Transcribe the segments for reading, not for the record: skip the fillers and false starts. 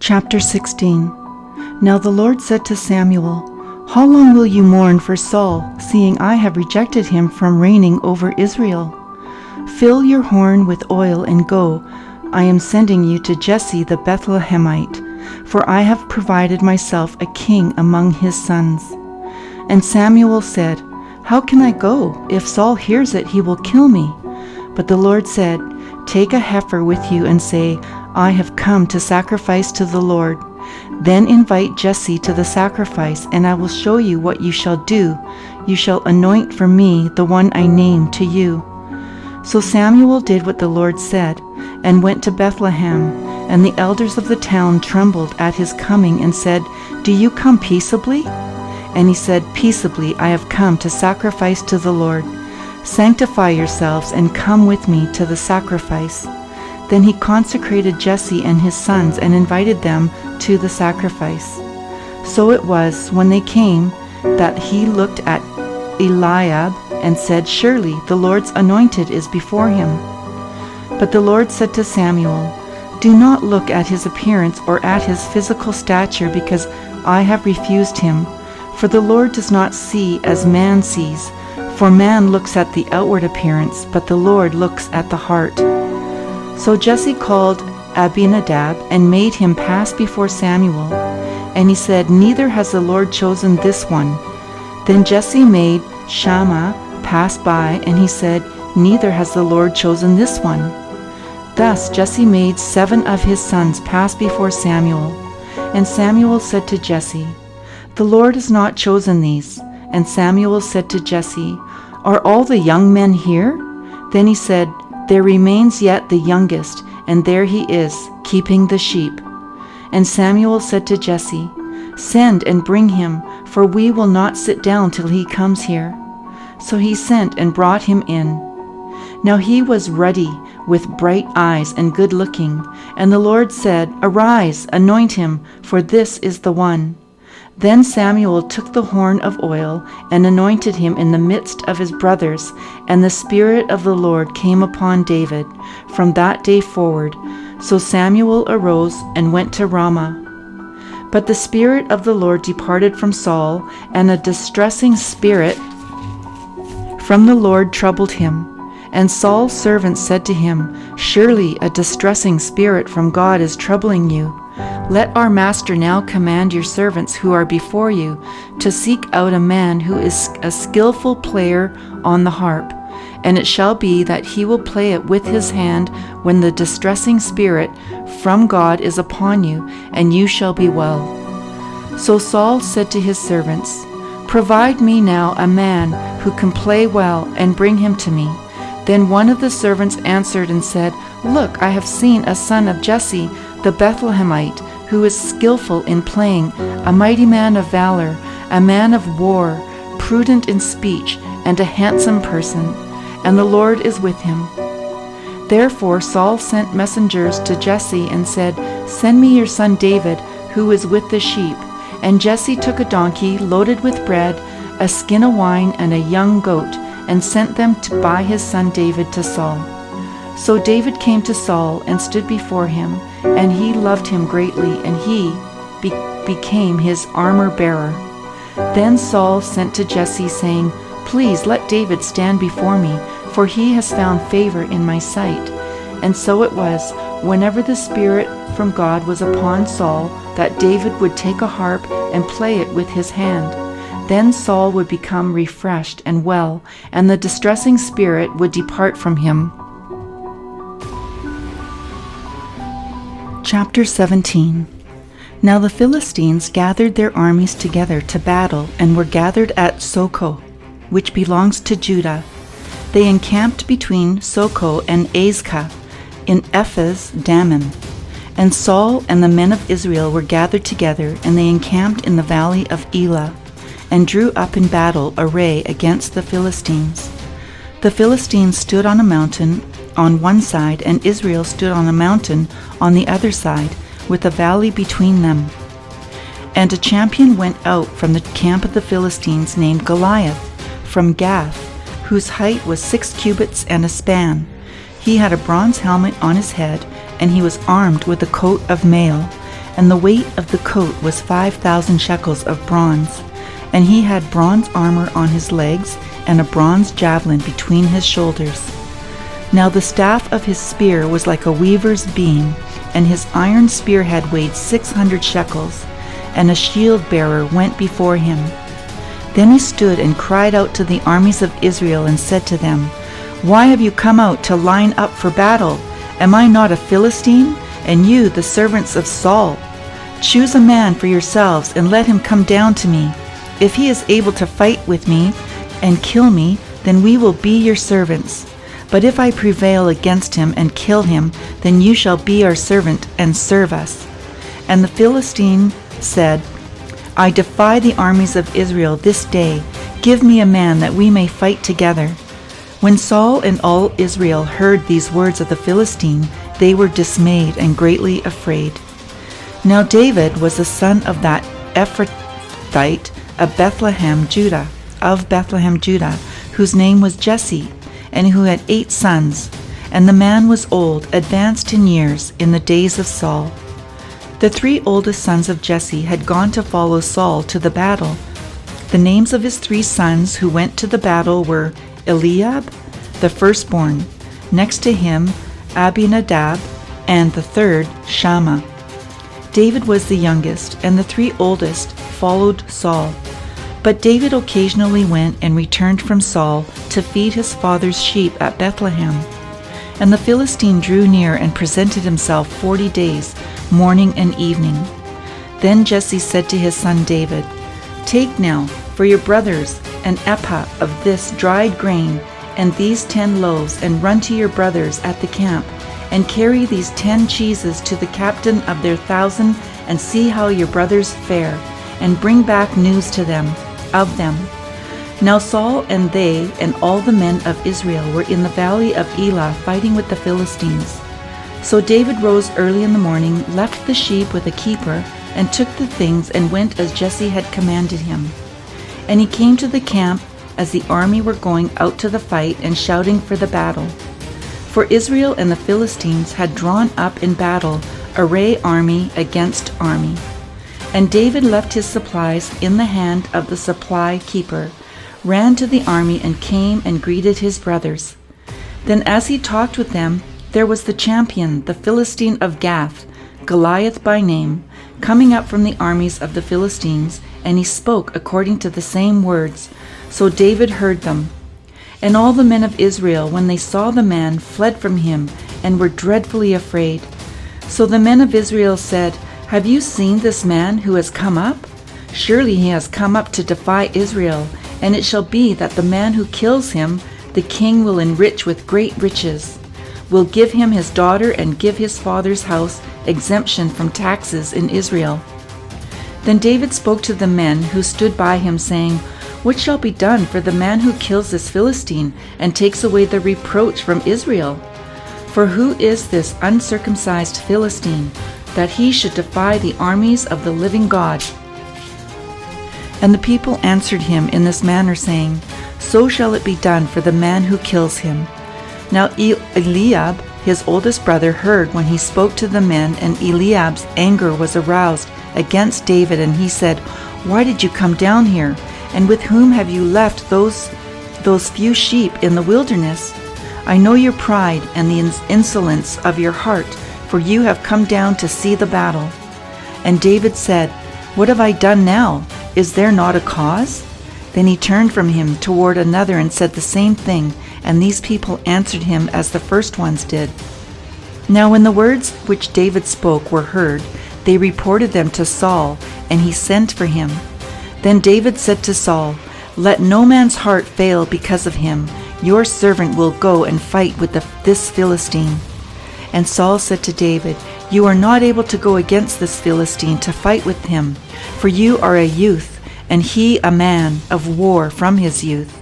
Chapter 16. Now the Lord said to Samuel, "How long will you mourn for Saul, seeing I have rejected him from reigning over Israel? Fill your horn with oil and go. I am sending you to Jesse the Bethlehemite, for I have provided myself a king among his sons." And Samuel said, "How can I go? If Saul hears it, he will kill me." But the Lord said, "Take a heifer with you and say, 'I have come to sacrifice to the Lord.' Then invite Jesse to the sacrifice, and I will show you what you shall do. You shall anoint for me the one I name to you." So Samuel did what the Lord said, and went to Bethlehem. And the elders of the town trembled at his coming and said, "Do you come peaceably?" And he said, "Peaceably I have come to sacrifice to the Lord. Sanctify yourselves and come with me to the sacrifice." Then he consecrated Jesse and his sons and invited them to the sacrifice. So it was, when they came, that he looked at Eliab and said, "Surely the Lord's anointed is before him." But the Lord said to Samuel, "Do not look at his appearance or at his physical stature, because I have refused him. For the Lord does not see as man sees, for man looks at the outward appearance, but the Lord looks at the heart." So Jesse called Abinadab and made him pass before Samuel. And he said, "Neither has the Lord chosen this one." Then Jesse made Shammah pass by, and he said, "Neither has the Lord chosen this one." Thus Jesse made 7 of his sons pass before Samuel. And Samuel said to Jesse, "The Lord has not chosen these." And Samuel said to Jesse, "Are all the young men here?" Then he said, "There remains yet the youngest, and there he is, keeping the sheep." And Samuel said to Jesse, "Send and bring him, for we will not sit down till he comes here." So he sent and brought him in. Now he was ruddy, with bright eyes and good-looking. And the Lord said, "Arise, anoint him, for this is the one." Then Samuel took the horn of oil and anointed him in the midst of his brothers, and the Spirit of the Lord came upon David from that day forward. So Samuel arose and went to Ramah. But the Spirit of the Lord departed from Saul, and a distressing spirit from the Lord troubled him. And Saul's servants said to him, "Surely a distressing spirit from God is troubling you. Let our master now command your servants who are before you to seek out a man who is a skillful player on the harp, and it shall be that he will play it with his hand when the distressing spirit from God is upon you, and you shall be well." So Saul said to his servants, "Provide me now a man who can play well, and bring him to me." Then one of the servants answered and said, "Look, I have seen a son of Jesse the Bethlehemite, who is skillful in playing, a mighty man of valor, a man of war, prudent in speech, and a handsome person, and the Lord is with him." Therefore Saul sent messengers to Jesse and said, "Send me your son David, who is with the sheep." And Jesse took a donkey loaded with bread, a skin of wine, and a young goat, and sent them by his son David to Saul. So David came to Saul and stood before him, and he loved him greatly, and he became his armor-bearer. Then Saul sent to Jesse, saying, "Please let David stand before me, for he has found favor in my sight." And so it was, whenever the Spirit from God was upon Saul, that David would take a harp and play it with his hand. Then Saul would become refreshed and well, and the distressing spirit would depart from him. Chapter 17. Now the Philistines gathered their armies together to battle, and were gathered at Socoh, which belongs to Judah. They encamped between Socoh and Azekah in Ephes Dammim. And Saul and the men of Israel were gathered together, and they encamped in the valley of Elah, and drew up in battle array against the Philistines. The Philistines stood on a mountain on one side, and Israel stood on a mountain on the other side, with a valley between them. And a champion went out from the camp of the Philistines named Goliath, from Gath, whose height was 6 cubits and a span. He had a bronze helmet on his head, and he was armed with a coat of mail. and the weight of the coat was 5,000 shekels of bronze. And he had bronze armor on his legs, and a bronze javelin between his shoulders. Now the staff of his spear was like a weaver's beam, and his iron spearhead weighed 600 shekels, and a shield-bearer went before him. Then he stood and cried out to the armies of Israel and said to them, Why have you come out to line up for battle? Am I not a Philistine, and you the servants of Saul? Choose a man for yourselves, and let him come down to me. If he is able to fight with me and kill me, then we will be your servants. But if I prevail against him and kill him, then you shall be our servant and serve us. And the Philistine said, I defy the armies of Israel this day. Give me a man that we may fight together. When Saul and all Israel heard these words of the Philistine, they were dismayed and greatly afraid. Now David was the son of that Ephrathite of Bethlehem, Judah, whose name was Jesse, and who had 8 sons. And the man was old, advanced in years, in the days of Saul. The 3 oldest sons of Jesse had gone to follow Saul to the battle. The names of his 3 sons who went to the battle were Eliab, the firstborn, next to him Abinadab, and the third Shammah. David was the youngest, and the 3 oldest followed Saul. But David occasionally went and returned from Saul to feed his father's sheep at Bethlehem. And the Philistine drew near and presented himself 40 days, morning and evening. Then Jesse said to his son David, Take now for your brothers an ephah of this dried grain and these 10 loaves, and run to your brothers at the camp, and carry these 10 cheeses to the captain of their 1,000, and see how your brothers fare, and bring back news to them of them. Now Saul and they and all the men of Israel were in the valley of Elah fighting with the Philistines. So David rose early in the morning, left the sheep with a keeper, and took the things and went as Jesse had commanded him. And he came to the camp as the army were going out to the fight and shouting for the battle. For Israel and the Philistines had drawn up in battle, array army against army. And David left his supplies in the hand of the supply keeper, ran to the army, and came and greeted his brothers. Then as he talked with them, there was the champion, the Philistine of Gath, Goliath by name, coming up from the armies of the Philistines, and he spoke according to the same words. So David heard them. And all the men of Israel, when they saw the man, fled from him, and were dreadfully afraid. So the men of Israel said, Have you seen this man who has come up? Surely he has come up to defy Israel, and it shall be that the man who kills him, the king will enrich with great riches, will give him his daughter, and give his father's house exemption from taxes in Israel. Then David spoke to the men who stood by him, saying, What shall be done for the man who kills this Philistine, and takes away the reproach from Israel? For who is this uncircumcised Philistine, that he should defy the armies of the living God? And the people answered him in this manner, saying, So shall it be done for the man who kills him. Now Eliab, his oldest brother, heard when he spoke to the men, and Eliab's anger was aroused against David, and he said, Why did you come down here? And with whom have you left those few sheep in the wilderness? I know your pride and the insolence of your heart, for you have come down to see the battle. And David said, What have I done now? Is there not a cause? Then he turned from him toward another and said the same thing, and these people answered him as the first ones did. Now when the words which David spoke were heard, they reported them to Saul, and he sent for him. Then David said to Saul, Let no man's heart fail because of him. Your servant will go and fight with this Philistine. And Saul said to David, You are not able to go against this Philistine to fight with him, for you are a youth, and he a man of war from his youth.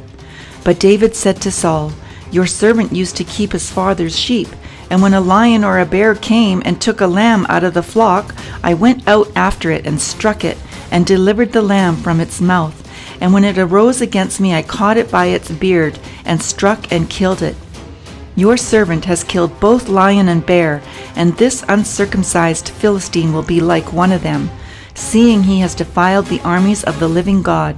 But David said to Saul, Your servant used to keep his father's sheep, and when a lion or a bear came and took a lamb out of the flock, I went out after it and struck it, and delivered the lamb from its mouth. And when it arose against me, I caught it by its beard, and struck and killed it. Your servant has killed both lion and bear, and this uncircumcised Philistine will be like one of them, seeing he has defiled the armies of the living God."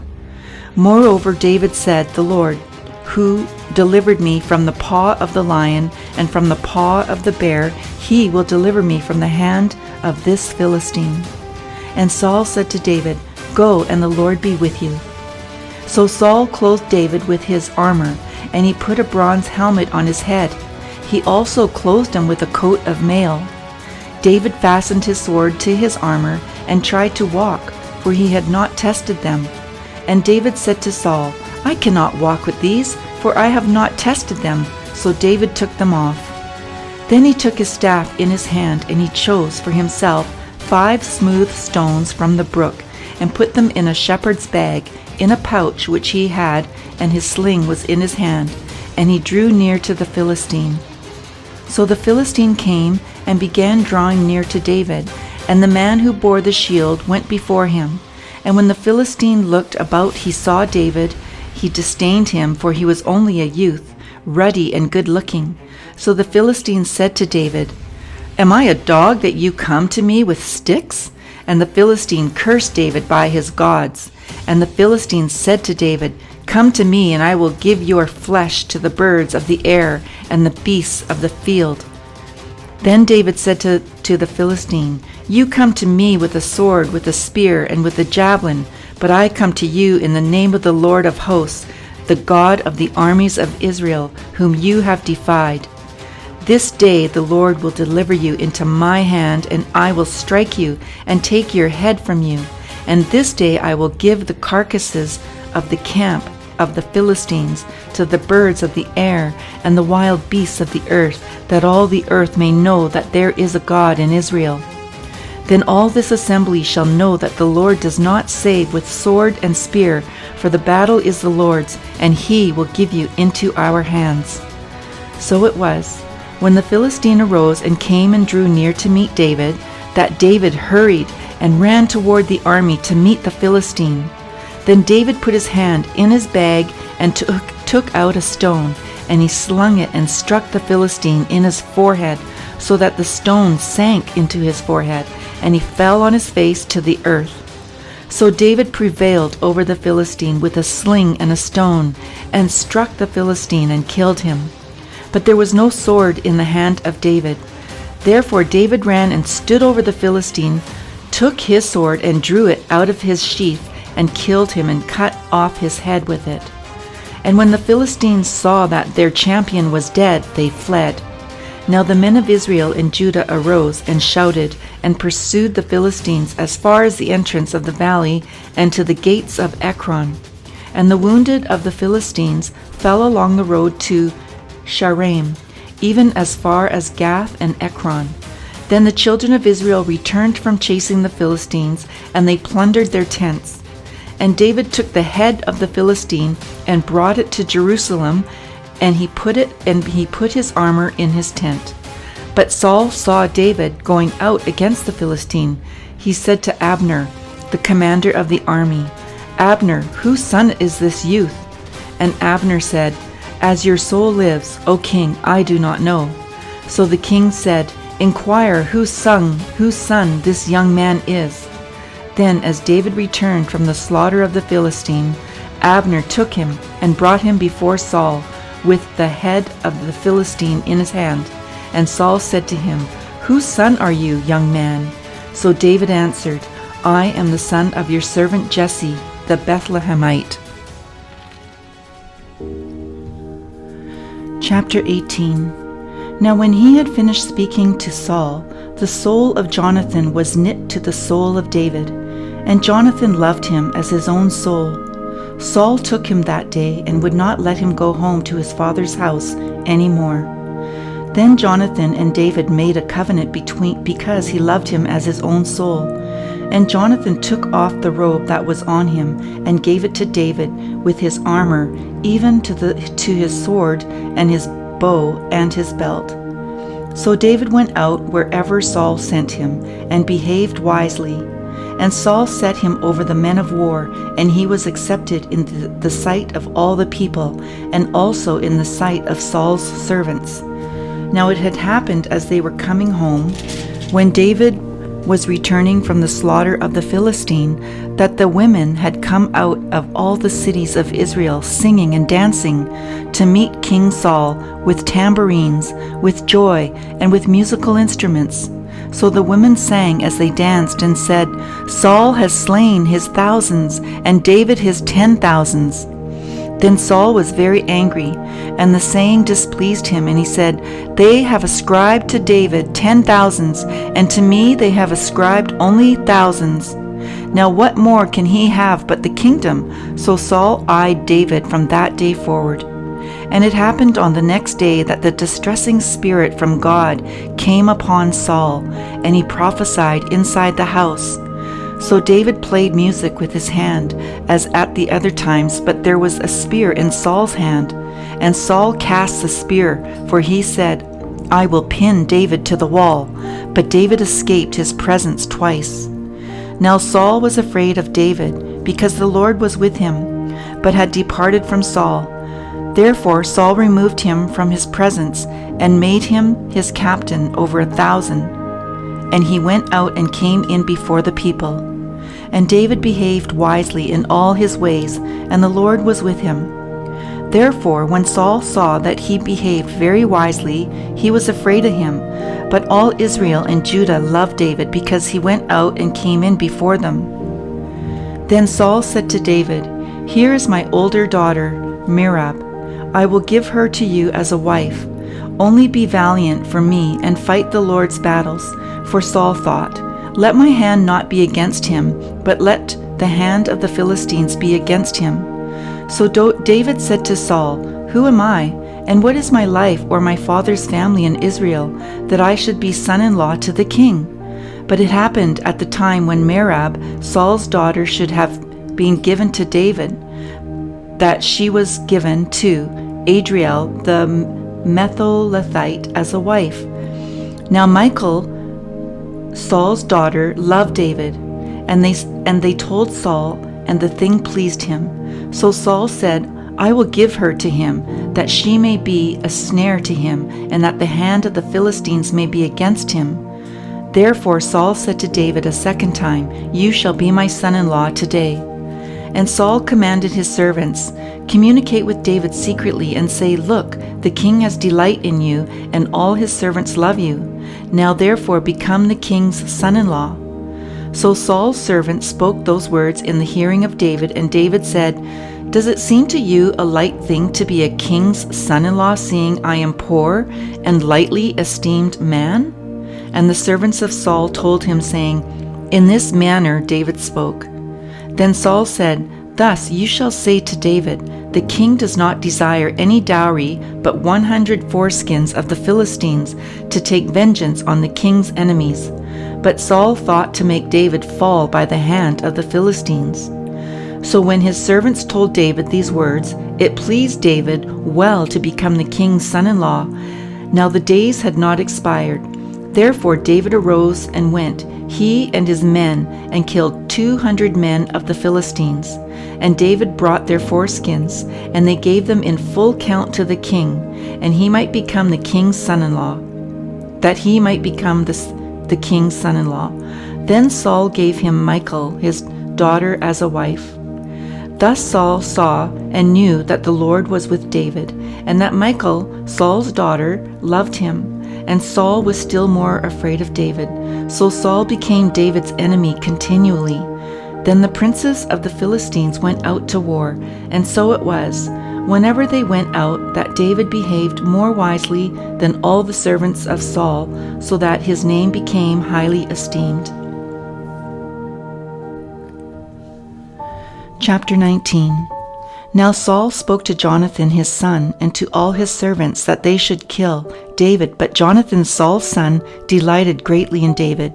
Moreover, David said, "The Lord, who delivered me from the paw of the lion and from the paw of the bear, he will deliver me from the hand of this Philistine." And Saul said to David, "Go, and the Lord be with you." So Saul clothed David with his armor, and he put a bronze helmet on his head. He also clothed him with a coat of mail. David fastened his sword to his armor and tried to walk, for he had not tested them. And David said to Saul, "I cannot walk with these, for I have not tested them." So David took them off. Then he took his staff in his hand, and he chose for himself 5 smooth stones from the brook, and put them in a shepherd's bag, in a pouch which he had, and his sling was in his hand, and he drew near to the Philistine. So the Philistine came and began drawing near to David, and the man who bore the shield went before him. And when the Philistine looked about, he saw David. He disdained him, for he was only a youth, ruddy and good-looking. So the Philistine said to David, "Am I a dog that you come to me with sticks?" And the Philistine cursed David by his gods. And the Philistine said to David, "Come to me, and I will give your flesh to the birds of the air and the beasts of the field." Then David said to the Philistine, "You come to me with a sword, with a spear, and with a javelin, but I come to you in the name of the Lord of hosts, the God of the armies of Israel, whom you have defied. This day the Lord will deliver you into my hand, and I will strike you and take your head from you. And this day I will give the carcasses of the camp of the Philistines to the birds of the air and the wild beasts of the earth, that all the earth may know that there is a God in Israel. Then all this assembly shall know that the Lord does not save with sword and spear, for the battle is the Lord's, and he will give you into our hands." So it was, when the Philistine arose and came and drew near to meet David, that David hurried and ran toward the army to meet the Philistine. Then David put his hand in his bag and took out a stone, and he slung it and struck the Philistine in his forehead, so that the stone sank into his forehead, and he fell on his face to the earth. So David prevailed over the Philistine with a sling and a stone, and struck the Philistine and killed him. But there was no sword in the hand of David. Therefore David ran and stood over the Philistine, took his sword and drew it out of his sheath, and killed him and cut off his head with it. And when the Philistines saw that their champion was dead, they fled. Now the men of Israel and Judah arose and shouted, and pursued the Philistines as far as the entrance of the valley and to the gates of Ekron. And the wounded of the Philistines fell along the road to Shaaraim, even as far as Gath and Ekron. Then the children of Israel returned from chasing the Philistines, and they plundered their tents. And David took the head of the Philistine and brought it to Jerusalem, and he put his armor in his tent. But Saul saw David going out against the Philistine. He said to Abner, the commander of the army, "Abner, whose son is this youth?" And Abner said, "As your soul lives, O king, I do not know." So the king said, "Inquire whose son this young man is." Then as David returned from the slaughter of the Philistine, Abner took him and brought him before Saul with the head of the Philistine in his hand. And Saul said to him, "Whose son are you, young man?" So David answered, "I am the son of your servant Jesse, the Bethlehemite." Chapter 18. Now when he had finished speaking to Saul, the soul of Jonathan was knit to the soul of David, and Jonathan loved him as his own soul. Saul took him that day and would not let him go home to his father's house any more. Then Jonathan and David made a covenant because he loved him as his own soul. And Jonathan took off the robe that was on him and gave it to David with his armor, even to his sword and his bow and his belt. So David went out wherever Saul sent him and behaved wisely. And Saul set him over the men of war, and he was accepted in the sight of all the people, and also in the sight of Saul's servants. Now it had happened as they were coming home, when David was returning from the slaughter of the Philistine, that the women had come out of all the cities of Israel singing and dancing to meet King Saul with tambourines, with joy, and with musical instruments. So the women sang as they danced and said, "Saul has slain his thousands, and David his 10,000s." Then Saul was very angry, and the saying displeased him, and he said, "They have ascribed to David 10,000s, and to me they have ascribed only thousands. Now what more can he have but the kingdom?" So Saul eyed David from that day forward. And it happened on the next day that the distressing spirit from God came upon Saul, and he prophesied inside the house. So David played music with his hand, as at the other times, but there was a spear in Saul's hand. And Saul cast the spear, for he said, "I will pin David to the wall." But David escaped his presence twice. Now Saul was afraid of David, because the Lord was with him, but had departed from Saul. Therefore Saul removed him from his presence, and made him his captain over 1,000. And he went out and came in before the people. And David behaved wisely in all his ways, and the Lord was with him. Therefore, when Saul saw that he behaved very wisely, he was afraid of him. But all Israel and Judah loved David, because he went out and came in before them. Then Saul said to David, "Here is my older daughter, Merab. I will give her to you as a wife. Only be valiant for me and fight the Lord's battles." For Saul thought, "Let my hand not be against him, but let the hand of the Philistines be against him." So David said to Saul, "Who am I, and what is my life or my father's family in Israel, that I should be son-in-law to the king?" But it happened at the time when Merab, Saul's daughter, should have been given to David, that she was given to Adriel the Metholethite as a wife. Now Michal, Saul's daughter, loved David, and they told Saul, and the thing pleased him. So Saul said, "I will give her to him, that she may be a snare to him, and that the hand of the Philistines may be against him." Therefore Saul said to David a second time, "You shall be my son-in-law today." And Saul commanded his servants, "Communicate with David secretly, and say, 'Look, the king has delight in you, and all his servants love you. Now therefore become the king's son-in-law.'" So Saul's servant spoke those words in the hearing of David, and David said, "Does it seem to you a light thing to be a king's son-in-law, seeing I am poor and lightly esteemed man?" And the servants of Saul told him, saying, "In this manner David spoke." Then Saul said, "Thus you shall say to David, 'The king does not desire any dowry, but 100 foreskins of the Philistines, to take vengeance on the king's enemies.'" But Saul thought to make David fall by the hand of the Philistines. So when his servants told David these words, it pleased David well to become the king's son-in-law. Now the days had not expired. Therefore David arose and went, he and his men, and killed 200 men of the Philistines. And David brought their foreskins, and they gave them in full count to the king, and he might become the king's son-in-law, that he might become the king's son-in-law. Then Saul gave him Michal, his daughter, as a wife. Thus Saul saw and knew that the Lord was with David, and that Michal, Saul's daughter, loved him. And Saul was still more afraid of David. So Saul became David's enemy continually. Then the princes of the Philistines went out to war, and so it was, whenever they went out, that David behaved more wisely than all the servants of Saul, so that his name became highly esteemed. Chapter 19. Now Saul spoke to Jonathan his son, and to all his servants, that they should kill David. But Jonathan, Saul's son, delighted greatly in David.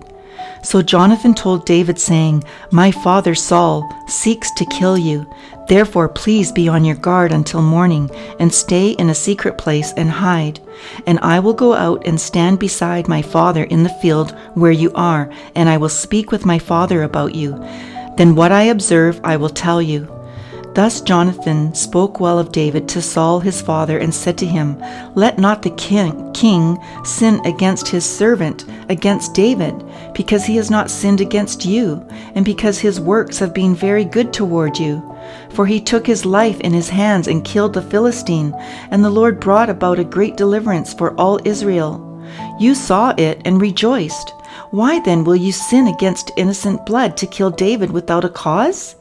So Jonathan told David, saying, "My father Saul seeks to kill you. Therefore please be on your guard until morning, and stay in a secret place and hide. And I will go out and stand beside my father in the field where you are, and I will speak with my father about you. Then what I observe I will tell you." Thus Jonathan spoke well of David to Saul his father, and said to him, Let not the king sin against his servant, against David, because he has not sinned against you, and because his works have been very good toward you. For he took his life in his hands and killed the Philistine, and the Lord brought about a great deliverance for all Israel. You saw it and rejoiced. Why then will you sin against innocent blood to kill David without a cause?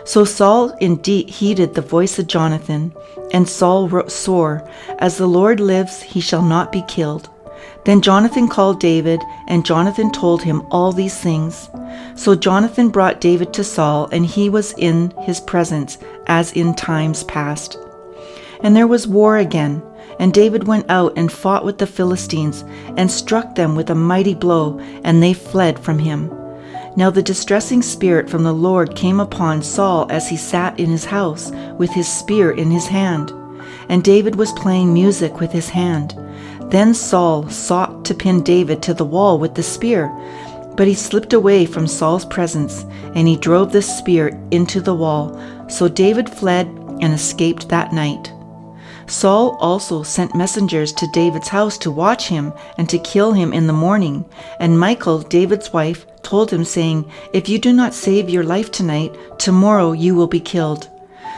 So Saul indeed heeded the voice of Jonathan, and Saul swore, As the Lord lives, he shall not be killed. Then Jonathan called David, and Jonathan told him all these things. So Jonathan brought David to Saul, and he was in his presence, as in times past. And there was war again, and David went out and fought with the Philistines, and struck them with a mighty blow, and they fled from him. Now the distressing spirit from the Lord came upon Saul as he sat in his house, with his spear in his hand. And David was playing music with his hand. Then Saul sought to pin David to the wall with the spear, but he slipped away from Saul's presence, and he drove the spear into the wall. So David fled and escaped that night. Saul also sent messengers to David's house to watch him and to kill him in the morning. And Michal, David's wife, told him, saying, If you do not save your life tonight, tomorrow you will be killed.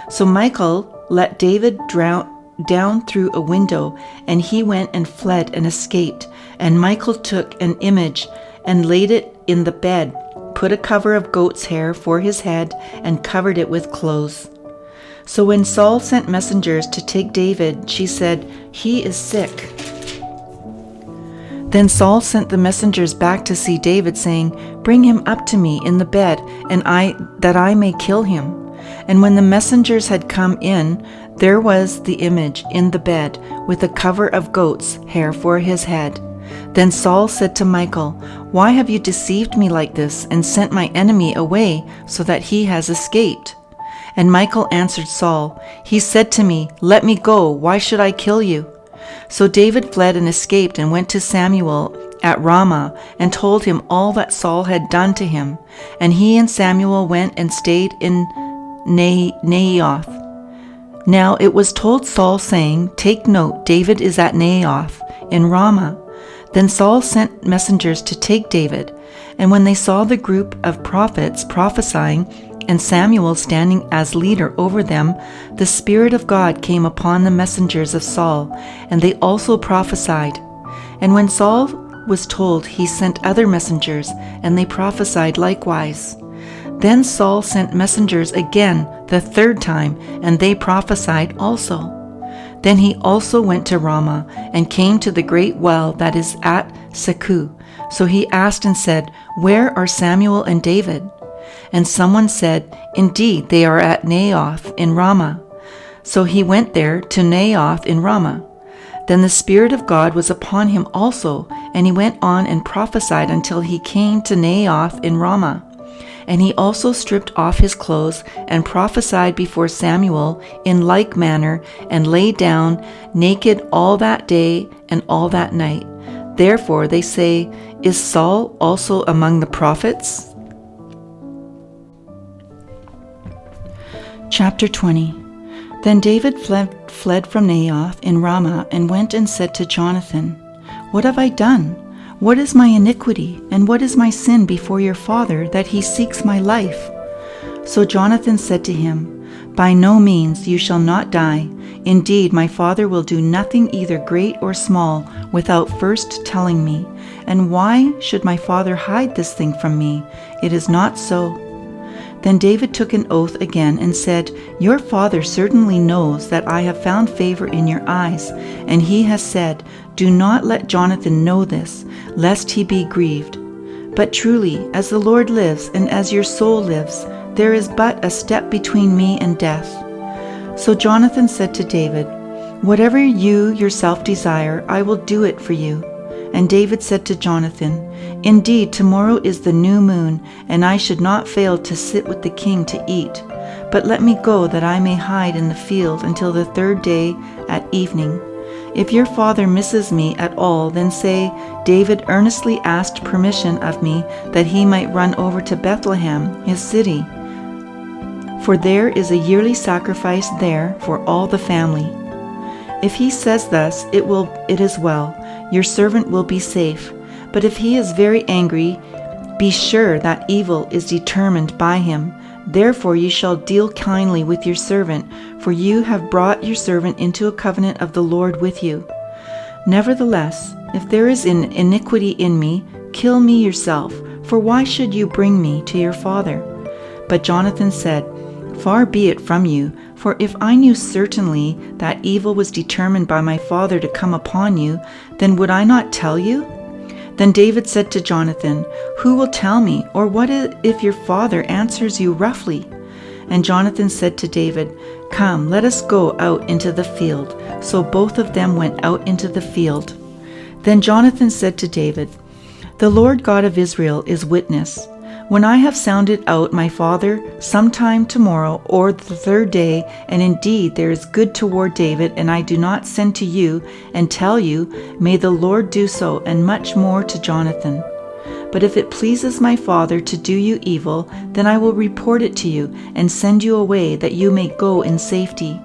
So Michal let David down through a window, and he went and fled and escaped. And Michal took an image and laid it in the bed, put a cover of goat's hair for his head, and covered it with clothes. So when Saul sent messengers to take David, she said, He is sick. Then Saul sent the messengers back to see David, saying, Bring him up to me in the bed, that I may kill him. And when the messengers had come in, there was the image in the bed, with a cover of goat's hair for his head. Then Saul said to Michal, Why have you deceived me like this, and sent my enemy away, so that he has escaped? And Michal answered Saul, He said to me, Let me go, why should I kill you? So David fled and escaped, and went to Samuel at Ramah, and told him all that Saul had done to him. And he and Samuel went and stayed in Naioth. Now it was told Saul, saying, Take note, David is at Naioth in Ramah. Then Saul sent messengers to take David. And when they saw the group of prophets prophesying, and Samuel standing as leader over them, the Spirit of God came upon the messengers of Saul, and they also prophesied. And when Saul was told, he sent other messengers, and they prophesied likewise. Then Saul sent messengers again the third time, and they prophesied also. Then he also went to Ramah, and came to the great well that is at Seku. So he asked and said, Where are Samuel and David? And someone said, Indeed, they are at Naioth in Ramah. So he went there to Naioth in Ramah. Then the Spirit of God was upon him also, and he went on and prophesied until he came to Naioth in Ramah. And he also stripped off his clothes, and prophesied before Samuel in like manner, and lay down naked all that day and all that night. Therefore they say, Is Saul also among the prophets? Chapter 20. Then David fled from Naioth in Ramah, and went and said to Jonathan, What have I done? What is my iniquity, and what is my sin before your father, that he seeks my life? So Jonathan said to him, By no means, you shall not die. Indeed, my father will do nothing either great or small, without first telling me. And why should my father hide this thing from me? It is not so. Then David took an oath again and said, Your father certainly knows that I have found favor in your eyes, and he has said, Do not let Jonathan know this, lest he be grieved. But truly, as the Lord lives, and as your soul lives, there is but a step between me and death. So Jonathan said to David, Whatever you yourself desire, I will do it for you. And David said to Jonathan, Indeed, tomorrow is the new moon, and I should not fail to sit with the king to eat. But let me go, that I may hide in the field until the third day at evening. If your father misses me at all, then say, David earnestly asked permission of me, that he might run over to Bethlehem, his city. for there is a yearly sacrifice there for all the family. If he says thus, it is well, your servant will be safe. But if he is very angry, be sure that evil is determined by him. Therefore you shall deal kindly with your servant, for you have brought your servant into a covenant of the Lord with you. Nevertheless, if there is an iniquity in me, kill me yourself, for why should you bring me to your father? But Jonathan said, Far be it from you, for if I knew certainly that evil was determined by my father to come upon you, then would I not tell you? Then David said to Jonathan, Who will tell me, or what if your father answers you roughly? And Jonathan said to David, Come, let us go out into the field. So both of them went out into the field. Then Jonathan said to David, The Lord God of Israel is witness. When I have sounded out my father sometime tomorrow or the third day, and indeed there is good toward David, and I do not send to you and tell you, may the Lord do so, and much more to Jonathan. But if it pleases my father to do you evil, then I will report it to you and send you away, that you may go in safety.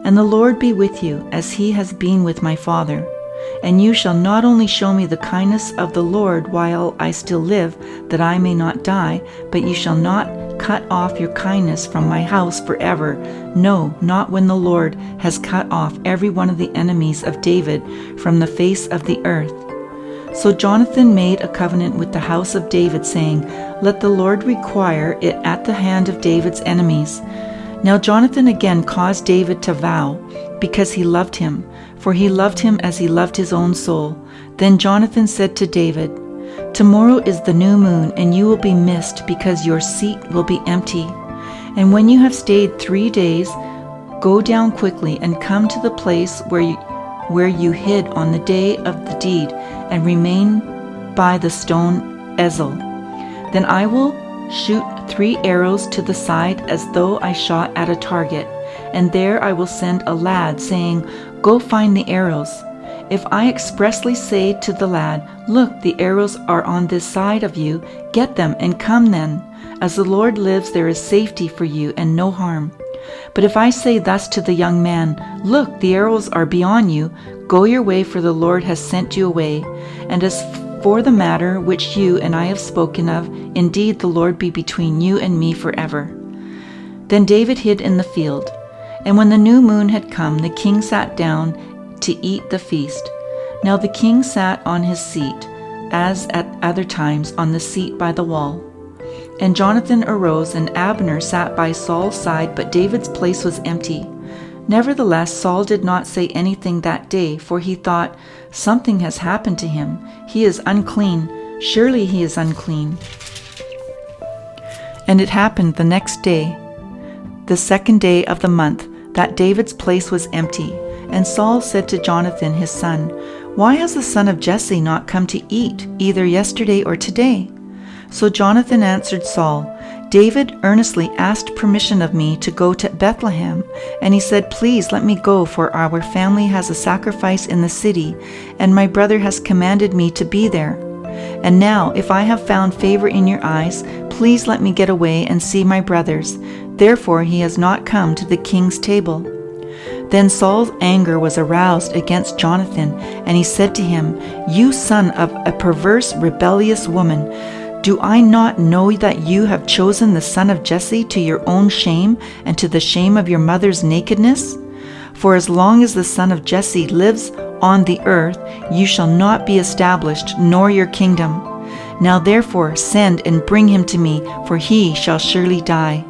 And the Lord be with you, as he has been with my father. And you shall not only show me the kindness of the Lord while I still live, that I may not die, but you shall not cut off your kindness from my house forever. No, not when the Lord has cut off every one of the enemies of David from the face of the earth. So Jonathan made a covenant with the house of David, saying, Let the Lord require it at the hand of David's enemies. Now Jonathan again caused David to vow, because he loved him, for he loved him as he loved his own soul. Then Jonathan said to David, Tomorrow is the new moon, and you will be missed, because your seat will be empty. And when you have stayed 3 days, go down quickly and come to the place where you hid on the day of the deed, and remain by the stone Ezel. Then I will shoot 3 arrows to the side as though I shot at a target, and there I will send a lad, saying, Go find the arrows. If I expressly say to the lad, Look, the arrows are on this side of you, get them and come then. As the Lord lives, there is safety for you and no harm. But if I say thus to the young man, Look, the arrows are beyond you, go your way, for the Lord has sent you away. And as for the matter which you and I have spoken of, indeed the Lord be between you and me forever. Then David hid in the field. And when the new moon had come, the king sat down to eat the feast. Now the king sat on his seat, as at other times on the seat by the wall. And Jonathan arose, and Abner sat by Saul's side, but David's place was empty. Nevertheless, Saul did not say anything that day, for he thought, Something has happened to him. He is unclean. Surely he is unclean. And it happened the next day, the second day of the month, that David's place was empty. And Saul said to Jonathan his son, Why has the son of Jesse not come to eat, either yesterday or today? So Jonathan answered Saul, David earnestly asked permission of me to go to Bethlehem, and he said, Please let me go, for our family has a sacrifice in the city, and my brother has commanded me to be there. And now, if I have found favor in your eyes, please let me get away and see my brothers. Therefore he has not come to the king's table. Then Saul's anger was aroused against Jonathan, and he said to him, You son of a perverse, rebellious woman, do I not know that you have chosen the son of Jesse to your own shame and to the shame of your mother's nakedness? For as long as the son of Jesse lives on the earth, you shall not be established, nor your kingdom. Now therefore send and bring him to me, for he shall surely die.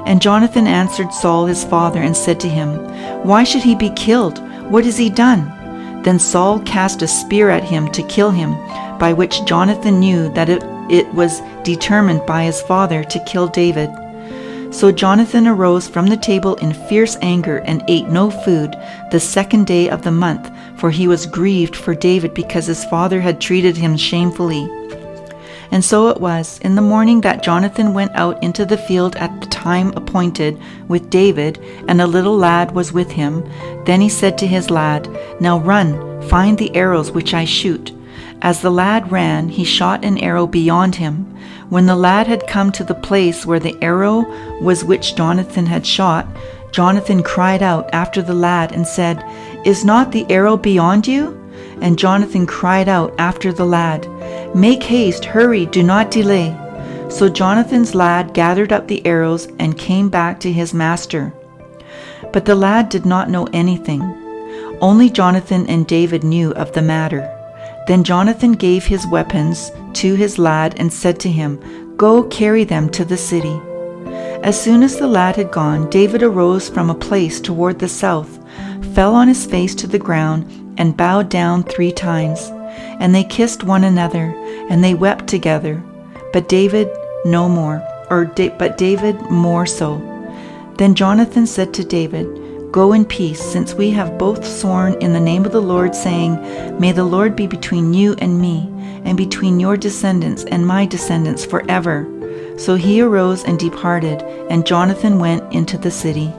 And Jonathan answered Saul his father and said to him, Why should he be killed? What has he done? Then Saul cast a spear at him to kill him, by which Jonathan knew that it was determined by his father to kill David. So Jonathan arose from the table in fierce anger and ate no food the second day of the month, for he was grieved for David because his father had treated him shamefully. And so it was in the morning that Jonathan went out into the field at the time appointed with David, and a little lad was with him. Then he said to his lad, Now run, find the arrows which I shoot. As the lad ran, he shot an arrow beyond him. When the lad had come to the place where the arrow was which Jonathan had shot, Jonathan cried out after the lad and said, "Is not the arrow beyond you?" And Jonathan cried out after the lad, "Make haste, hurry, do not delay." So Jonathan's lad gathered up the arrows and came back to his master. But the lad did not know anything. Only Jonathan and David knew of the matter. Then Jonathan gave his weapons to his lad and said to him, "Go carry them to the city." As soon as the lad had gone, David arose from a place toward the south, fell on his face to the ground, and bowed down 3 times. And they kissed one another, and they wept together. But David more so. Then Jonathan said to David, "Go in peace, since we have both sworn in the name of the Lord, saying, 'May the Lord be between you and me, and between your descendants and my descendants forever.'" So he arose and departed, and Jonathan went into the city.